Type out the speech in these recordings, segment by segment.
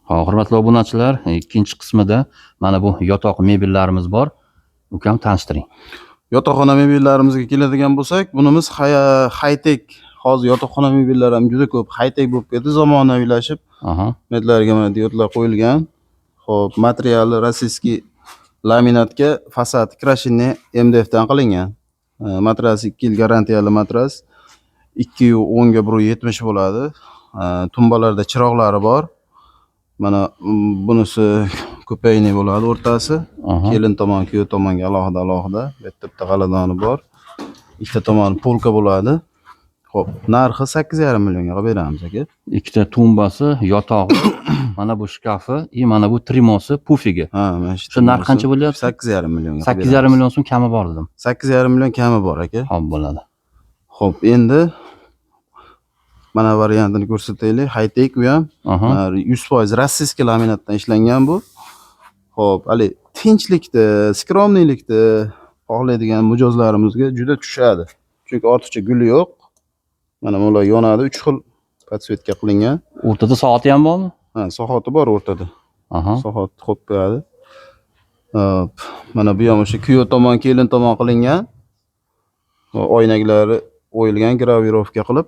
Hop, hurmatli obunachilar, ikkinchi qismida mana bu yotoq mebellarimiz bor. Ukam tanishtiring. Yotoqxona mebellarimizga keladigan bo'lsak, bunimiz high-tech. Hozir yotoqxona mebellari ham juda ko'p high-tech bo'lib ketdi, zamonaviylashib. Metlarga mana diodlar qo'yilgan. Xo'p, materiali rossiyskiy laminatga, fasad krashinni MDF dan qilingan. Matras 2 yil garantiyali matras. 210 ga 170 bo'ladi. Tumbalarda chiroqlari bor. Mana bunisi ko'payni bo'ladi o'rtasi. Kelin tomon, kuyov tomonga alohida. Bitta g'aladoni bor. Ikkita tomoni polka bo'ladi. Xo'p, narxi 8,5 millionga qilib beramiz aka. Ikkita tumbasi, yotog'i, mana bu shkafi, mana bu trimosi, pufigi. Ha, mana shu narx qancha bo'lyapti? 8,5 millionga. 8,5 million so'm kami bor dedim. 8,5 million kami bor aka. Xo'p, bo'ladi. Xo'p, endi mana variantini ko'rsataylik. High-tech u ham 100% rossiyskiy laminatdan ishlangan bu. Xo'p, hali tinchlikda, skromnilikda xohlaydigan mijozlarimizga juda tushadi. Chunki ortiqcha guli yo'q. Mana bular yonadi, 3 xil podsvetka qilingan. O'rtada soati ham bormi? Ha, soati bor o'rtada. Soat qo'yib qo'yadi. Hop, mana bu ham o'sha kuyov tomon, kelin tomon qilingan. Oynaklari o'yilgan, gravirovka qilib.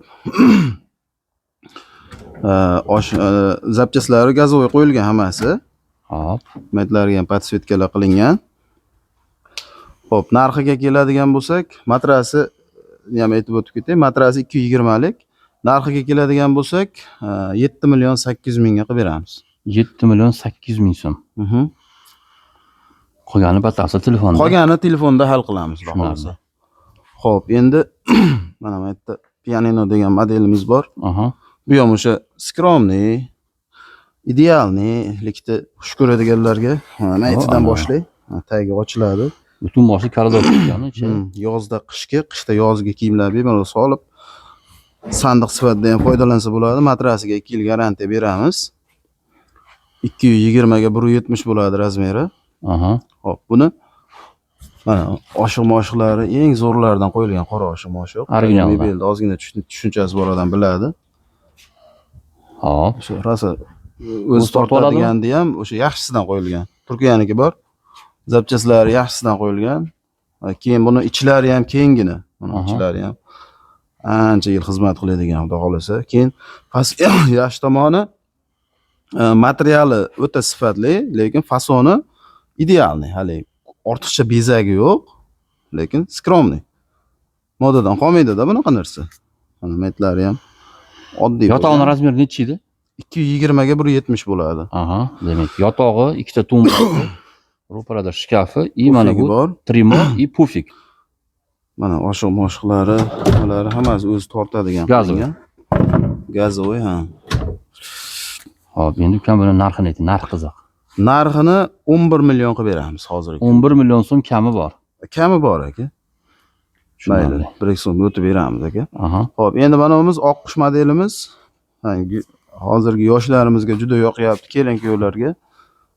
Zapchaslari gazovoy qo'yilgan hammasi. Hop, metlarga ham podsvetkalar qilingan. Hop, narxiga keladigan bo'lsak, matrasi ham aytib o'tib ketay. Matrasi 220 lik. Narxiga keladigan bo'lsak, 7 million 800 mingga qilib beramiz. 7 million 800 ming so'm. Qolgani batafsil telefonda. Qolgani telefonda hal qilamiz, xohlasa. Xo'p, endi mana bu yerda pianino degan modelimiz bor. Bu ham o'sha skromniy, idealnilikda xush ko'radiganlarga mana aytidan boshlay. Tagi ochiladi. Butun boshli koridor ekan ichi. Yozda qishda yozgi kiyimlar bemalol solib sandiq sifatida ham foydalansa bo'ladi. Matrasiga 2 yil garantiya beramiz. 220 ga 170 bo'ladi razmeri. Hop, buni mana oshiq-moshiqlari eng zo'rlardan qo'yilgan qora oshiq-moshiq. Mebelda ozgina tushunchasi bor odam biladi. Hop, shu rosa o'zi tortadiganda ham o'sha yaxshisidan qo'yilgan. Turkiyaniki bor. Zapchaslari yaxshisidan qo'yilgan. Keyin buni ichlari ham kengina. Buni ichlari ham ancha yil xizmat qiladigan, xudo xolasa. Keyin past yaxshi tomoni materiali o'ta sifatli, lekin fasoni idealniy. Hali ortiqcha bezagi yo'q, lekin skromniy. Modadan qolmaydi-da bunaqa narsa. Mana metlari ham oddiy. Yotog'ning razmeri necha edi? 220 ga 170 bo'ladi. Demak, yotog'i, ikkita tumbasi, ro'parada shkafi, mana bu trimo, pufik. Mana oshiq-moshiqlari, ular hammasi o'zi tortadigan. Gazovoy, ha. Hop, endi ukam buni narxini ayting, narx qiziq. Narxini 11 million qilib beramiz hozirgi. 11 million so'm kami bor. Kami bor aka. Mayli, 1 so'm o'tib beramiz aka. Hop, endi mana bunimiz oqqush modelimiz. Hozirgi yoshlarimizga juda yoqyapti, kelin-kuyovlarga.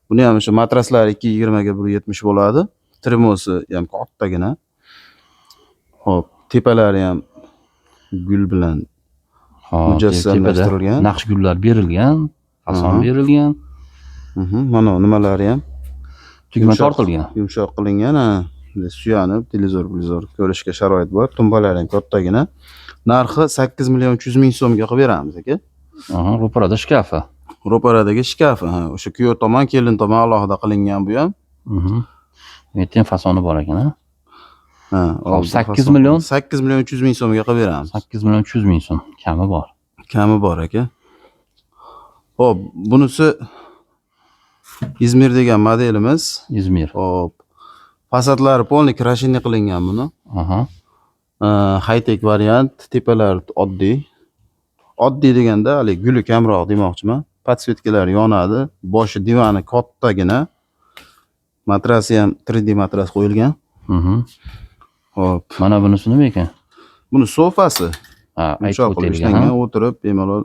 Buni ham o'sha matraslari 220 ga 170 bo'ladi. Trimosi ham kattagina. Hop, tepalari ham gul bilan mujassamlashtirilgan. Naqsh gullar berilgan, fason berilgan. Mana nimalari ham tugma tortilgan. Yumshoq qilingan, suyanib, televizor ko'rishga sharoit bor. Tumbalari ham kattagina. Narxi 8 million 300 ming so'mga qilib beramiz aka. Ro'parada shkafi. Ro'paradagi shkafi, o'sha kuyov tomon, kelin tomon alohida qilingan bu ham. Yerda ham fasoni bor ekan, Hop, 8 million 300 ming so'mga qilib beramiz. 8 million 300 ming so'm kami bor. Kami bor aka. Hop, bunisi İzmir degan modelimiz. İzmir. Hop. Fasadlari polniy krashinni qilingan buni. High-tech variant, tepalari oddiy. Oddiy deganda hali guli kamroq demoqchiman. Podsvetkalar yonadi, boshi divani kattagina. Matrasi ham 3D matras qo'yilgan. Hop, mana bunisi nima ekan? Buni sofasi. Aytib o'tilgan. O'tirib bemalol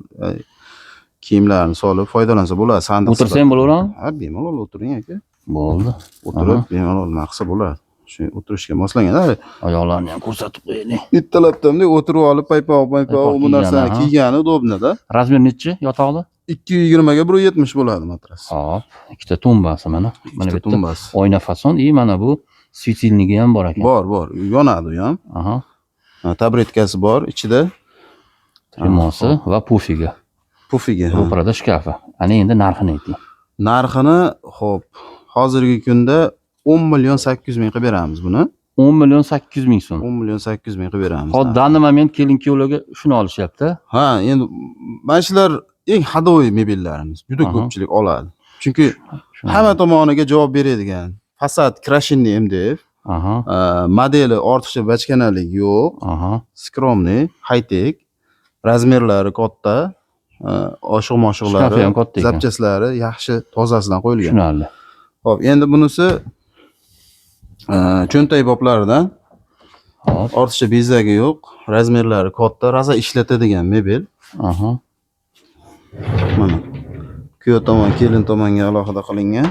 kiyimlarni solib foydalansa bo'ladi. Sandiq. O'tirsam bo'laveradimi? Ha, bemalol o'tiring aka. Bo'ldi. O'tirib bemalol maqsa bo'ladi. Shu o'tirishga moslangan. Oyoqlarni ham ko'rsatib qo'yaylik. Bittalabdan o'tirib olib, paypoq bu narsani kiygani udobnida. Razmer nechi yotog'da? 220 ga 170 bo'ladi matras. Hop, ikkita tumbasi mana. Mana bu yerda tumbasi. oyna fason, mana bu svetilnigi ham bor ekan. Bor, yonadi u ham. Aha. Tabletkasi bor ichida. Trimosi va pufigi. Pufigi. Ro'parada shkafi. Ana endi narxini ayting. Narxini, xo'p, hozirgi kunda 10 million 800 ming qilib beramiz buni. 10 million 800 ming so'm. 10 million 800 ming qilib beramiz. Hozir danli moment kelin-kuyovlarga shuni olishyapti. Ha, endi mana shular eng hadovoy mebellarimiz. Juda ko'pchilik oladi. Chunki hamma tomoniga javob beradigan. Fasad krashinni MDF. Aha. Modeli ortiqcha bachkanalik yo'q. Aha. Skromniy, high-tech. Razmerlari katta. Oshiq-moshiqlari, zapchaslari yaxshi tozasidan qo'yilgan. Tushunarli. Xo'p, endi bunisi cho'ntak boblaridan. Hop. Ortiqcha bezagi yo'q, razmerlari katta, raza ishlatadigan mebel. Aha. Mana. Kuyov tomon, kelin tomonga alohida qilingan.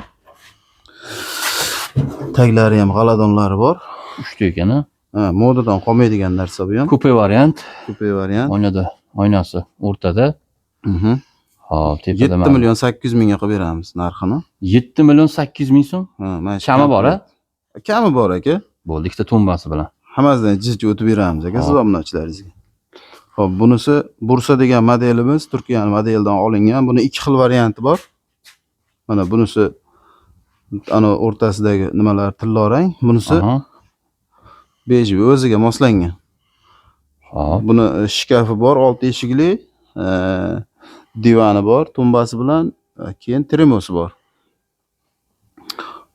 Taglari ham g'aladonlari bor. 3 ta ekan. Ha, modadan qolmaydigan narsa bu ham. Coupe variant. Coupe variant. Oynasi o'rtada. Hop, tepada 7 million 800 mingga qilib beramiz narxini. 7 million 800 ming so'm. Ha, mana Kami bor-a? Kami bor aka. Bo'ldi, ikkita tumbasi bilan. Hammasidan jij o'tib beramiz aka siz obunachilaringizga. Xo'p, bunisi Bursa degan modelimiz, Turkiyaning modelidan olingan. Buni ikki xil varianti bor. Mana bunisi ana o'rtasidagi nimalar tillarang, bunisi bej o'ziga moslangan. Hop. Buni shkafi bor, 6 eshikli, divani bor, tumbasi bilan, keyin trimosi bor.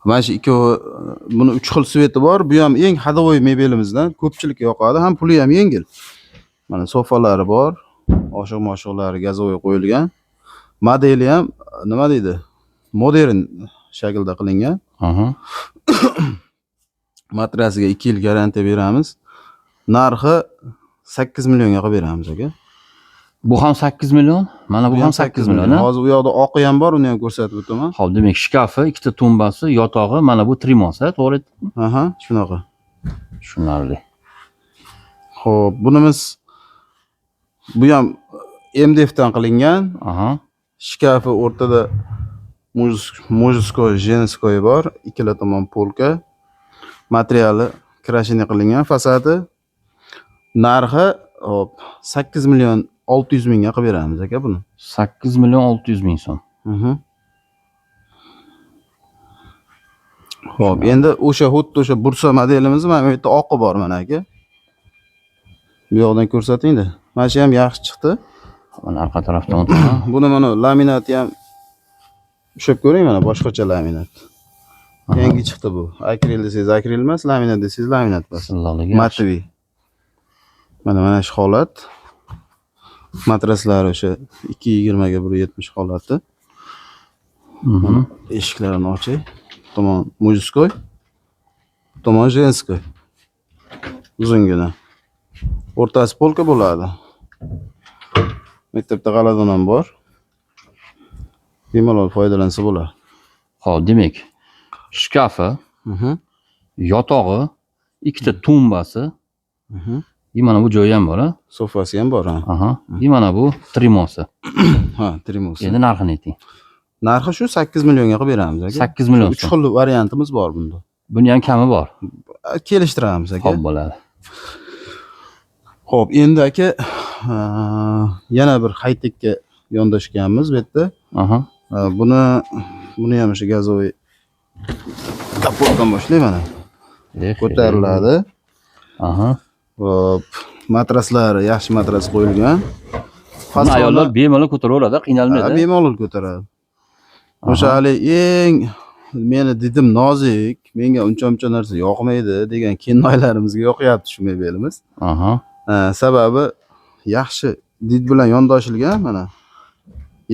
Mana shu ikkovi, buni 3 xil sveti bor. Bu ham eng hadovoy mebelimizdan, ko'pchilikka yoqadi, ham puli ham yengil. Mana sofalari bor, oshiq-moshiqlari gazovoy qo'yilgan. Modeli ham nima deydi? Modern shaklda qilingan. Matrasiga 2 yil garantiya beramiz. Narxi 8 millionga qilib beramiz aka. Bu ham 8 million, mana bu ham 8 million. Hozir u yoqda oqi ham bor, uni ham ko'rsatib o'taman. Xo'p, demak, shkafi, ikkita tumbasi, yotog'i, mana bu trimosi, to'g'ri? Aha, shunaqa. Tushunarli. Xo'p, bunimiz bu ham MDF dan qilingan. Aha. Shkafi o'rtada mujskoy, jenskoy bor, ikkala tomon polka. Materiali krashini qilingan, fasadi. Narxi, hop, 8 million 600 mingga qilib beramiz aka buni. 8 million 600 ming so'm. Xo'p, endi xuddi o'sha Bursa modelimiz mana bu yerda oqi bor mana aka. Bu yoqdan ko'rsating-da. Mana shu ham yaxshi chiqdi. Mana orqa tarafdan o'taman. Buni mana laminati ham ushab ko'ring, mana boshqacha laminat. Yangi chiqdi bu. Akril desangiz akril emas, laminat desangiz laminat bas. Matviy. Mana shu holat. Matraslari o'sha 220 ga 170 holati. Eshiklarini oching. Tomon mujskoy, tomon jenskoy. Uzungina. O'rtasi polka bo'ladi. Maktabda g'aladon ham bor. Bemalol foydalansa bo'ladi. Xo'p, demak, shkafi, yotog'i, ikkita tumbasi, mana bu joyi ham bor, ha? Sofasi ham bor, ha. Aha. Mana bu trimosi. Ha, trimosi. Endi narxini ayting. Narxi shu 8 millionga qilib beramiz aka. 8 million. 3 xil variantimiz bor bunda. Buni ham kami bor. Kelishtiramiz aka. Xo'p, bo'ladi. Xo'p, endi aka yana bir high-techga yondashganmiz bu yerda. Aha. Buni ham o'sha gazovoy kapotdan boshlayman mana. Ko'tariladi. Aha. Hop, matraslari yaxshi matras qo'yilgan. Ayollar bemalol ko'taraveradi, qiynalmaydi. Bemalol ko'taradi. O'sha hali eng meni didim nozik, menga uncha narsa yoqmaydi degan kennoylarimizga yoqyapti shu mebelimiz. Aha. Sababi yaxshi did bilan yondoshilgan, mana.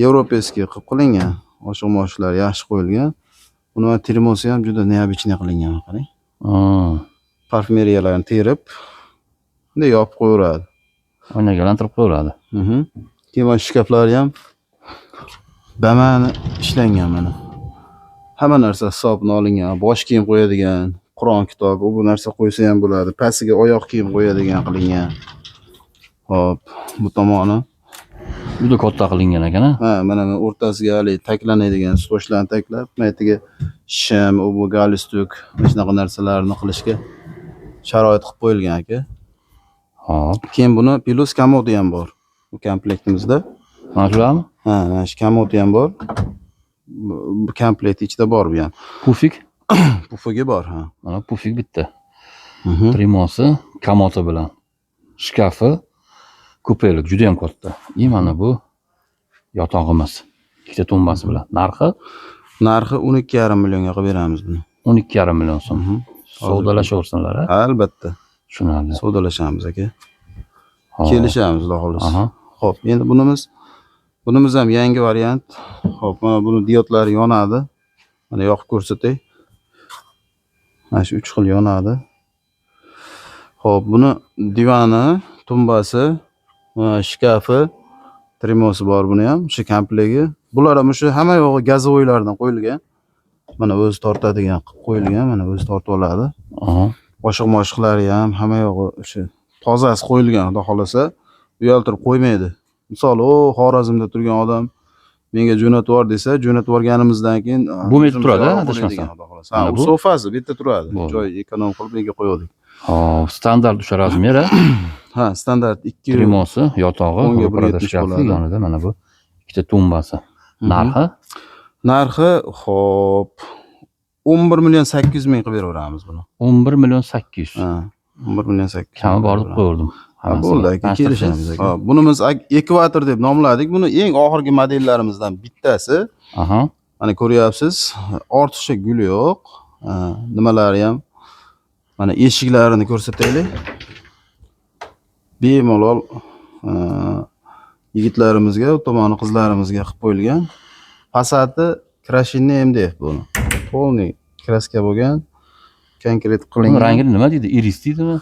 Yevropeyskiy qilib qilingan. Oshiq-moshiqlar yaxshi qo'yilgan. Buni trimosi ham juda neobichniy qilingan, qarang. Parfumeriyalarni terib, bunday yopib qo'yaveradi. Oynagalantirib qo'yaveradi. Keyin shkaflari ham bamani ishlangan mana. Hamma narsa hisobga olingan. Bosh kiyim qo'yadigan, Qur'on kitobi, bu narsa qo'ysa ham bo'ladi. Pastiga oyoq kiyim qo'yadigan qilingan. Hop, bu tomoni Juda katta qilingan ekan. Ha, mana bu o'rtasiga hali taklanadigan stochlarni taklab, maytiga shim, bu galstuk, shunaqa narsalarni qilishga sharoit qilib qo'yilgan aka. Hop. Keyin buni plus komodi ham bor bu komplektimizda. Mana shularmi? Ha, mana shu komodi ham bor. Bu komplekt ichida bor bu ham. Pufik. Pufugi bor, ha. Mana pufik bitta. Trimosi, komodi bilan. Shkafi, kupelik juda ham katta. Mana bu yotog'imiz. Ikkita tumbasi bilan. Narxi 12,5 millionga qilib beramiz buni. 12,5 million so'm. Savdolashaversinlar, ha? Albatta. Tushunarli. Savdolashamiz aka. Kelishamiz, xudo xolasa. Xo'p, endi bunimiz ham yangi variant. Xo'p, mana buni diodlari yonadi. Mana yoqib ko'rsatay. Mana shu 3 xil yonadi. Xo'p, buni divani, tumbasi, shkafi, trimosi bor buni ham, shu komplegi. Bular ham shu hamma yo'g'i gazovoylardan qo'yilgan. Mana o'zi tortadigan qilib qo'yilgan, mana o'zi tortib oladi. Oshiq-moshiqlari ham hamma yo'g'i o'sha tozasi qo'yilgan, xudo xolasa. Uyaltirib qo'ymaydi. Misol, Xorazmda turgan odam menga jo'natib yubor desa, jo'natib yuborganimizdan keyin bo'lmay turadi, adashmasam. Ha, bu sofasi bitta turadi. Joy ekonom qilib nega qo'ydik. Hop, standart o'sha razmeri. Ha, standart 2 trimosi, yotog'i, shkafi yonida mana bu ikkita tumbasi. Narxi, xo'p, 11 million 800 ming qilib beraveramiz buni. 11 million 800. Ha, 11 million 800. Kami bor deb qo'yardim. Bo'ldi aka, kelishamiz aka. Bunimiz ekvator deb nomladik. Buni eng oxirgi modellarimizdan bittasi. Mana ko'ryapsiz, ortiqcha guli yo'q. Nimalari ham. Mana eshiklarini ko'rsataylik. Bemalol yigitlarimizga, tomoni qizlarimizga qilib qo'yilgan. Fasadi krashinni MDF buni. Полный kraska bo'lgan. Konkret qilingan. Rangi nima deydi? Iris deydimi?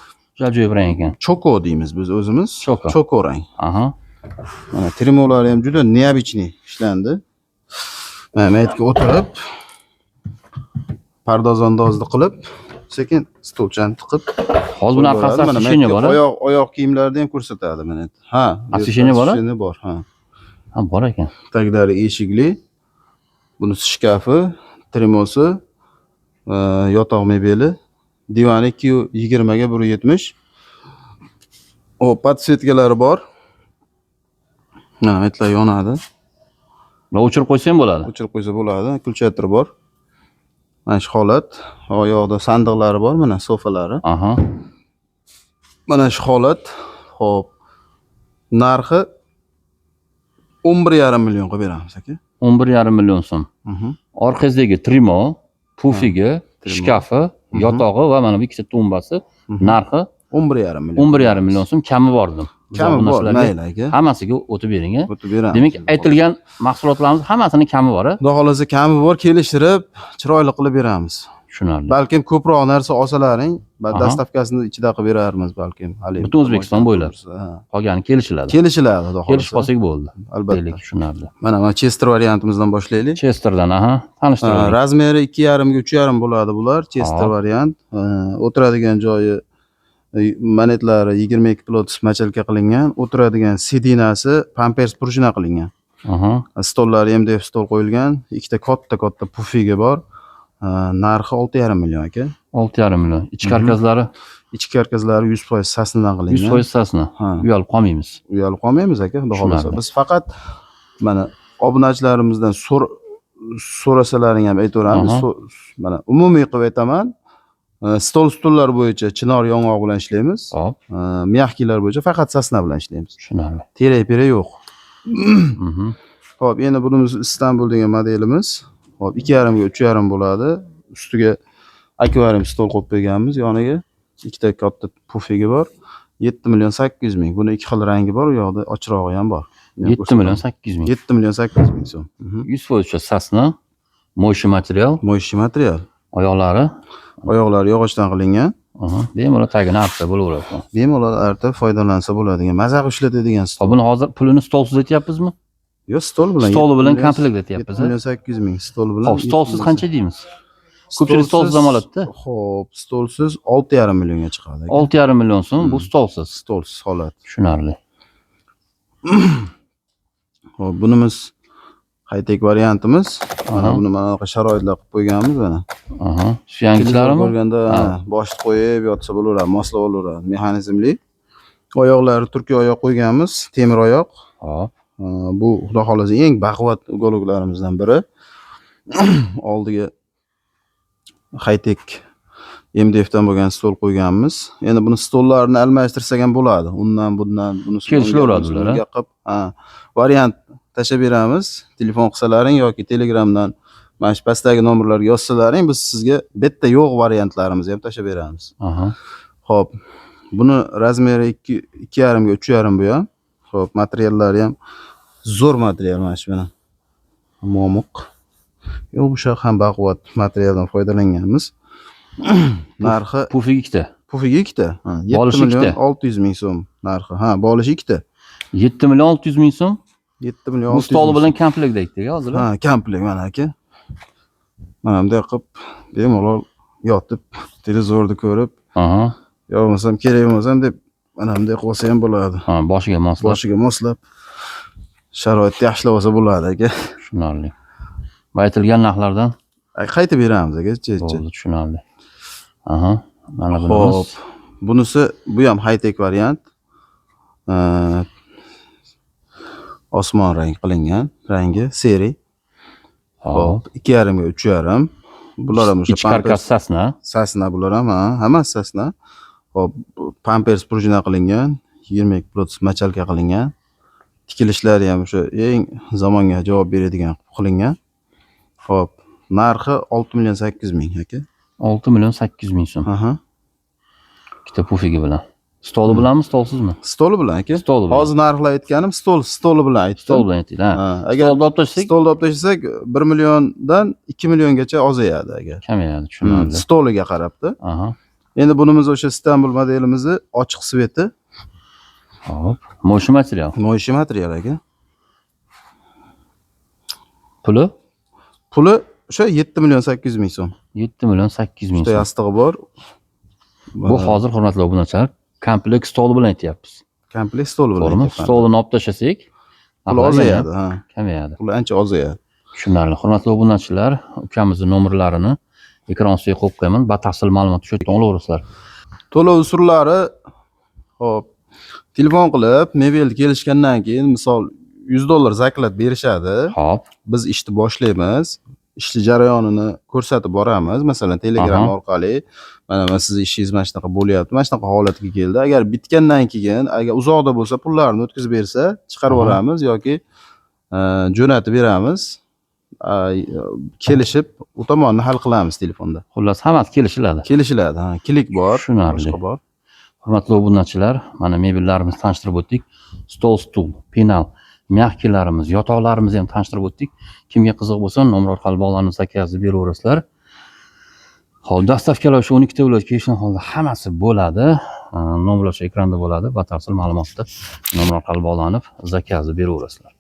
Ajoyib rang ekan. Choko deymiz biz o'zimiz. Choko rang. Mana trimolari ham juda neobichniy ishlandi. Mana maytga o'tirib, pardoz-andozli qilib, sekin stolchani tiqib, hozir bunaqa освещение bor. Oyoq kiyimlarida ham ko'rsatadi mana. Ha, освещение bor. Bor, ha. Ha, bor ekan. Taglari eshikli. Bunisi shkafi, trimosi, yotoq mebeli. Divani 220 ga 170. O podsvetkalari bor. Aytlar yonadi. Buni o'chirib qo'ysa ham bo'ladi. O'chirib qo'ysa bo'ladi. Kulchatir bor. Mana shu holat. Oyoqda sandiqlari bor, mana sofalari. Mana shu holat. Xo'p. Narxi 11,5 million qilib beramiz aka. 11,5 million so'm. Orqasidagi trimo, pufigi, shkafi, yotog'i va mana bu ikkita tumbasi narxi 11,5 million. 11,5 million so'm kami bordim. Kami bor, mayli aka. Hammasiga o'tib bering. O'tib beramiz. Demak, aytilgan mahsulotlarimiz hammasini kami bor. Xudo xolasa kami bor, kelishtirib, chiroyli qilib beramiz. Tushunarli. Balkim ko'proq narsa olsalaring, dastavkasini ichida qilib berarmiz balkim. Butun O'zbekiston bo'ylab. Qolgani kelishiladi. Kelishiladi, xudo xolasa. Kelishib qolsak bo'ldi. Albatta. Tushunarli. Mana Chester variantimizdan boshlaylik. Chesterdan, tanishtiring. Razmeri 2,5 ga 3,5 bo'ladi bular. Chester variant. O'tiradigan joyi manetlari 22 plotis machalka qilingan. O'tiradigan sidinasi Pampers prujna qilingan. Stollari MDF stol qo'yilgan. Ikkita katta pufigi bor. Narxi 6,5 million aka. 6,5 million. Ichki karkazlari? Ichki karkazlari 100% sasnadan qilingan. 100% sasna. Uyalib qolmaymiz. Uyalib qolmaymiz aka, xudo xolasa. Biz faqat mana obunachilarimizdan so'rasalaring ham aytaveramiz. Mana umumiy qilib aytaman. Stollar bo'yicha chinor yong'oq bilan ishlaymiz. Mягкийлар bo'yicha faqat sasna bilan ishlaymiz. Tushunarli. Terak-pera yo'q. Xo'p, endi bunimiz Istanbul degan modelimiz. Hop, 2,5 ga 3,5 bo'ladi. Ustiga akvarium stol qo'yib qo'yganmiz, yoniga ikkita katta pufigi bor. 7 million 800 ming. Buni ikki xil rangi bor, u yoqda ochirog'i ham bor. 7 million 800 ming. 7 million 800 ming so'm. 100% sasna, mo'yshi material. Mo'yshi material. Oyoqlari yog'ochdan qilingan. Bemalol tagini artsa bo'laveradi. Bemalol artib foydalansa bo'ladigan, maza qilib ishlatadigan stol. Buni hozir pulini stolsiz aytyapmizmi? Yo'q, stol bilan. Stol bilan komplekt aytyapmiz. 7 million 800 ming stol bilan. Xo'p, stolsiz qancha deymiz? Ko'pchilik stolsiz ham oladi-da. Xo'p, stolsiz 6,5 millionga chiqadi. 6,5 million so'm bu stolsiz. Stolsiz holat. Tushunarli. Hop, bunimiz high-tech variantimiz. Mana Aha. buni mana sharoitlar qilib qo'yganmiz mana. Aha. Shu yangicharimi? Ko'rganda boshni qo'yib yotsa bo'laveradi, moslab olaveradi. Mexanizmli. Oyoqlari turkiy oyoq qo'yganmiz, temir oyoq. Hop. Bu xudo xolasa eng baquvvat ugoloklarimizdan biri. Oldiga high-tech MDFdan bo'lgan stol qo'yganmiz. Endi buni stollarini almashtirsak ham bo'ladi. Undan bundan buni Kelishilaveradi ular, qilib, variant tashlab beramiz. Telefon qilsalaring yoki Telegramdan mana shu pastdagi nomerlarga yozsalaring, biz sizga bitta yo'q variantlarimizni ham tashlab beramiz. Aha. Xo'p. Buni razmeri 2,5 ga 3,5 bu ham. Xo'p, materiallari ham zo'r material mana shu mana. Momiq. Yumshoq ham baquvvat materialdan foydalanganmiz. Narxi Pufiga ikkita. pufiga ikkita. 7 Bolishi million ikkita. 600 ming so'm narxi. Bolishi ikkita. 7 million 600 ming so'm. 7 million Bu 600 stoli ming bilan komplektda aytdik hozir. komplet mana aka. Mana bunday qilib bemalol yotib, televizorni ko'rib, Aha. yo bo'lmasam kerak bo'lmasam deb mana bunday qilsa ham bo'ladi. Boshiga moslab. Boshiga moslab sharoitni yaxshilab olsa bo'ladi aka. Tushunarli. Va aytilgan narxlardan Qaytib beramiz aka. bo'ldi, tushunarli. Aha. Mana Xo'p. bunimiz. Bunisi bu ham high-tech variant. Osmon rang qilingan, rangi seri. Hop. 2,5 ga 3,5. Bular ham o'sha Ichki karkas sasna. sasna bular ham, hammasi sasna. Hop, pampers prujina qilingan, 20 plus machalka qilingan. Tikilishlari ham o'sha eng zamonga javob beradigan qilingan. Hop, narxi 6 million 800 ming aka. 6 million 800 ming so'm. Ikkita pufigi bilan. Stoli bilanmi, stolsizmi? Stoli bilan aka. Stoli bilan. Hozir narxlar aytganim stoli bilan aytdim. Stol bilan aytdik, Agar stolni olib tashlasak, stolni olib tashlasak 1 milliondan 2 milliongacha ozayadi agar. kamayadi, tushunarli. Stoliga qarabdi. Aha. Endi bunimiz o'sha Istanbul modelimizni ochiq sveti, Hop. Mo'shi material. mo'yishi material aka. Puli Puli o'sha 7 million 800 ming so'm. 7 million 800 ming Bitta so'm. yastig'i bor. Bu hozir hurmatli obunachilar, komplekt stoli bilan aytyapmiz. Komplekt stol bilan. To'g'rimi? Stolini olib tashlasak, Pul ozayadi, kamayadi. Pul ancha ozayadi. Tushunarli. Hurmatli obunachilar, ukamizning nomerlarini ekran ostiga qo'yib qo'yaman. Batafsil ma'lumot uchun olaverasizlar. To'lov usullari hop, telefon qilib, mebel kelishgandan keyin misol $100 zakat berishadi. Hop. Biz ishni boshlaymiz. Ishni jarayonini ko'rsatib boramiz. Masalan, Telegram orqali mana sizni ishingiz mana shunaqa bo'lyapti, mana shunaqa holatga keldi. Agar bitgandan keyin, agar uzoqda bo'lsa, pullarni o'tkazib bersa, chiqarib yuboramiz yoki jo'natib beramiz. Kelishib, u tomonni hal qilamiz telefonda. Xullas, hammasi kelishiladi. Kelishiladi, Klik bor, Tushunarli. boshqa bor. Hurmatli obunachilar, mana mebellarimizni tanishtirib o'tdik. Stol, stul, penal, mягкиlarimiz, yotoqlarimizni ham tanishtirib o'tdik. Kimga qiziq bo'lsa, nomer orqali bog'lanib zakazini beraverasizlar. Hop, dastavkalar shu 12 ta viloyatga kelishgan holda hammasi bo'ladi. Nomerlar ekranda bo'ladi. Batafsil ma'lumotda nomer orqali bog'lanib zakazini beraverasizlar.